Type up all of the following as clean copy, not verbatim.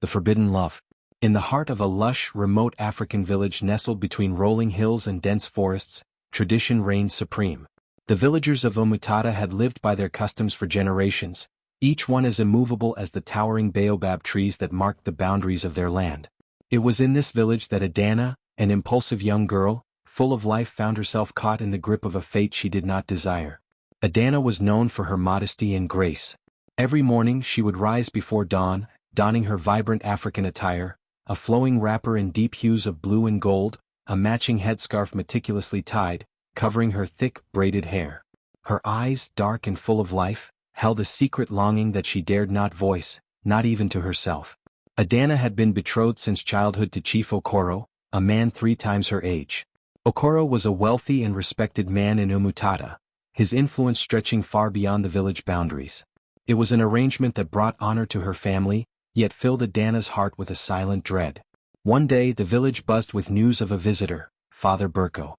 the forbidden love. In the heart of a lush, remote African village nestled between rolling hills and dense forests, tradition reigned supreme. The villagers of Umutada had lived by their customs for generations, each one as immovable as the towering baobab trees that marked the boundaries of their land. It was in this village that Adanna, an impulsive young girl, full of life, found herself caught in the grip of a fate she did not desire. Adanna was known for her modesty and grace. Every morning she would rise before dawn, donning her vibrant African attire, a flowing wrapper in deep hues of blue and gold, a matching headscarf meticulously tied, covering her thick, braided hair. Her eyes, dark and full of life, held a secret longing that she dared not voice, not even to herself. Adanna had been betrothed since childhood to Chief Okoro, a man 3 times her age. Okoro was a wealthy and respected man in Umutada, his influence stretching far beyond the village boundaries. It was an arrangement that brought honor to her family, yet filled Adanna's heart with a silent dread. One day the village buzzed with news of a visitor, Father Burko.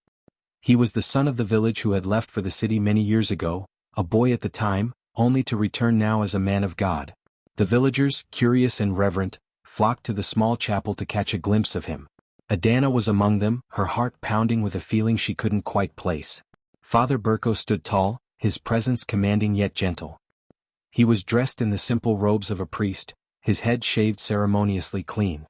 He was the son of the village who had left for the city many years ago, a boy at the time, only to return now as a man of God. The villagers, curious and reverent, flocked to the small chapel to catch a glimpse of him. Adanna was among them, her heart pounding with a feeling she couldn't quite place. Father Burko stood tall, his presence commanding yet gentle. He was dressed in the simple robes of a priest, his head shaved ceremoniously clean.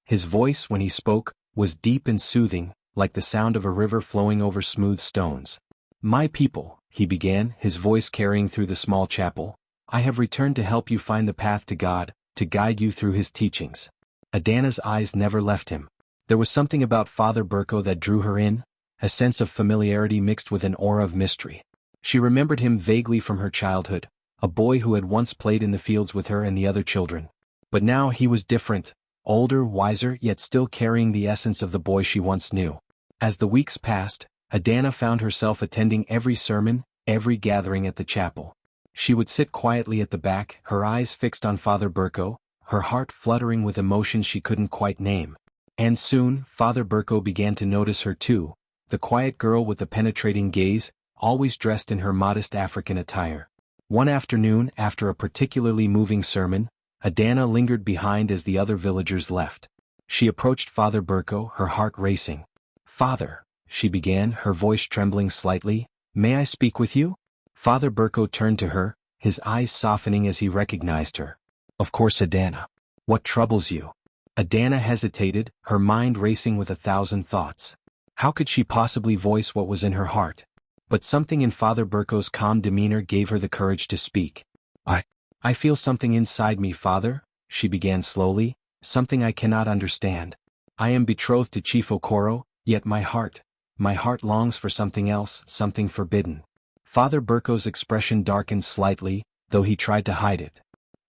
His voice, when he spoke, was deep and soothing, like the sound of a river flowing over smooth stones. "My people," he began, his voice carrying through the small chapel, "I have returned to help you find the path to God, to guide you through his teachings." Adanna's eyes never left him. There was something about Father Burko that drew her in, a sense of familiarity mixed with an aura of mystery. She remembered him vaguely from her childhood, a boy who had once played in the fields with her and the other children. But now he was different, older, wiser, yet still carrying the essence of the boy she once knew. As the weeks passed, Adanna found herself attending every sermon, every gathering at the chapel. She would sit quietly at the back, her eyes fixed on Father Burko, her heart fluttering with emotions she couldn't quite name. And soon, Father Burko began to notice her too, the quiet girl with the penetrating gaze, always dressed in her modest African attire. One afternoon, after a particularly moving sermon, Adanna lingered behind as the other villagers left. She approached Father Burko, her heart racing. "Father," she began, her voice trembling slightly, "may I speak with you?" Father Burko turned to her, his eyes softening as he recognized her. "Of course, Adanna. What troubles you?" Adanna hesitated, her mind racing with 1,000 thoughts. How could she possibly voice what was in her heart? But something in Father Burko's calm demeanor gave her the courage to speak. I feel something inside me, Father," she began slowly, "something I cannot understand. I am betrothed to Chief Okoro, yet my heart longs for something else, something forbidden." Father Burko's expression darkened slightly, though he tried to hide it.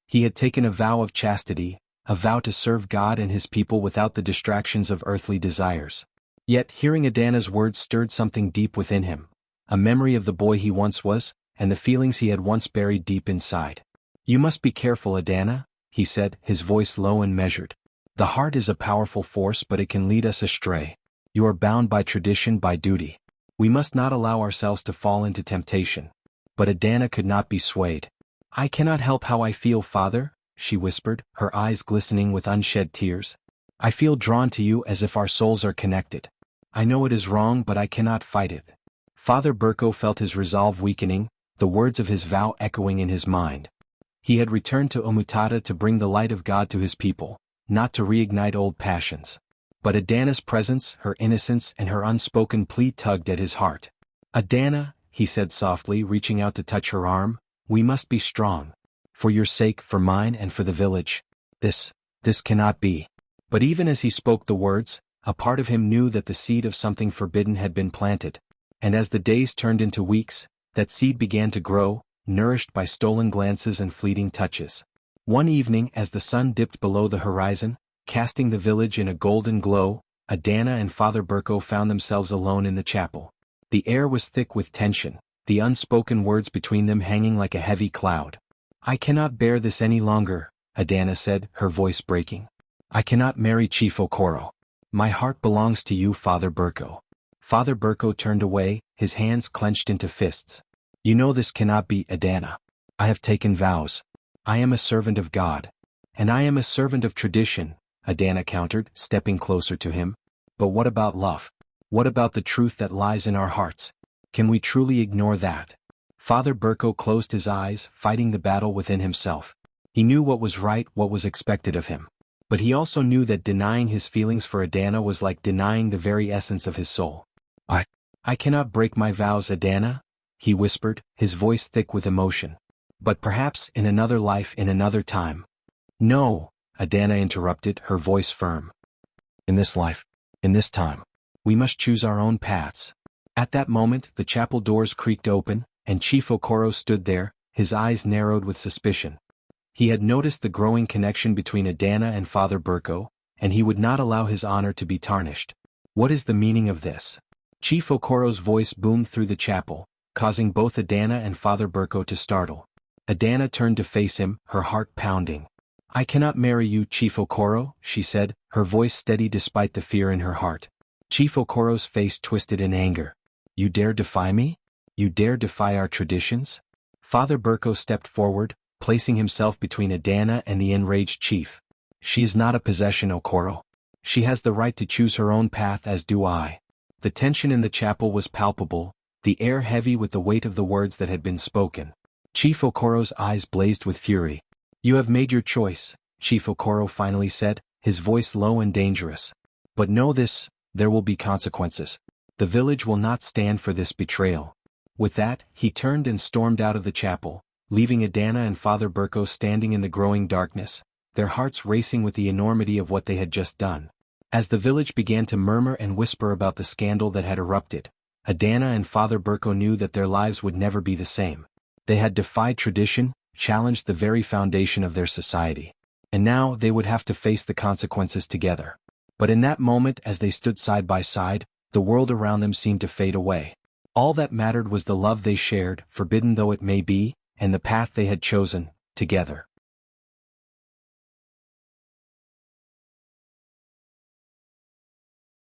He had taken a vow of chastity, a vow to serve God and his people without the distractions of earthly desires. Yet hearing Adanna's words stirred something deep within him, a memory of the boy he once was, and the feelings he had once buried deep inside. "You must be careful, Adanna," he said, his voice low and measured. "The heart is a powerful force, but it can lead us astray. You are bound by tradition, by duty. We must not allow ourselves to fall into temptation." But Adanna could not be swayed. "I cannot help how I feel, Father," she whispered, her eyes glistening with unshed tears. "I feel drawn to you as if our souls are connected. I know it is wrong, but I cannot fight it." Father Burko felt his resolve weakening, the words of his vow echoing in his mind. He had returned to Umutada to bring the light of God to his people, not to reignite old passions. But Adanna's presence, her innocence, and her unspoken plea tugged at his heart. "Adanna," he said softly, reaching out to touch her arm, "we must be strong. For your sake, for mine, and for the village. This cannot be." But even as he spoke the words, a part of him knew that the seed of something forbidden had been planted. And as the days turned into weeks, that seed began to grow, nourished by stolen glances and fleeting touches. One evening, as the sun dipped below the horizon, casting the village in a golden glow, Adanna and Father Burko found themselves alone in the chapel. The air was thick with tension, the unspoken words between them hanging like a heavy cloud. "I cannot bear this any longer," Adanna said, her voice breaking. "I cannot marry Chief Okoro. My heart belongs to you, Father Burko." Father Burko turned away, his hands clenched into fists. "You know this cannot be, Adanna. I have taken vows. I am a servant of God. And I am a servant of tradition, Adanna countered, stepping closer to him. But what about love? What about the truth that lies in our hearts? Can we truly ignore that? Father Burko closed his eyes, fighting the battle within himself. He knew what was right, what was expected of him. But he also knew that denying his feelings for Adanna was like denying the very essence of his soul. I cannot break my vows, Adanna, he whispered, his voice thick with emotion. But perhaps in another life, in another time. No, Adanna interrupted, her voice firm. In this life, in this time, we must choose our own paths. At that moment, the chapel doors creaked open, and Chief Okoro stood there, his eyes narrowed with suspicion. He had noticed the growing connection between Adanna and Father Burko, and he would not allow his honor to be tarnished. What is the meaning of this? Chief Okoro's voice boomed through the chapel, causing both Adanna and Father Burko to startle. Adanna turned to face him, her heart pounding. I cannot marry you, Chief Okoro, she said, her voice steady despite the fear in her heart. Chief Okoro's face twisted in anger. You dare defy me? You dare defy our traditions? Father Burko stepped forward, placing himself between Adanna and the enraged chief. She is not a possession, Okoro. She has the right to choose her own path, as do I. The tension in the chapel was palpable, the air heavy with the weight of the words that had been spoken. Chief Okoro's eyes blazed with fury. You have made your choice, Chief Okoro finally said, his voice low and dangerous. But know this, there will be consequences. The village will not stand for this betrayal. With that, he turned and stormed out of the chapel, leaving Adanna and Father Burko standing in the growing darkness, their hearts racing with the enormity of what they had just done. As the village began to murmur and whisper about the scandal that had erupted, Adanna and Father Burko knew that their lives would never be the same. They had defied tradition, challenged the very foundation of their society. And now they would have to face the consequences together. But in that moment, as they stood side by side, the world around them seemed to fade away. All that mattered was the love they shared, forbidden though it may be, and the path they had chosen, together.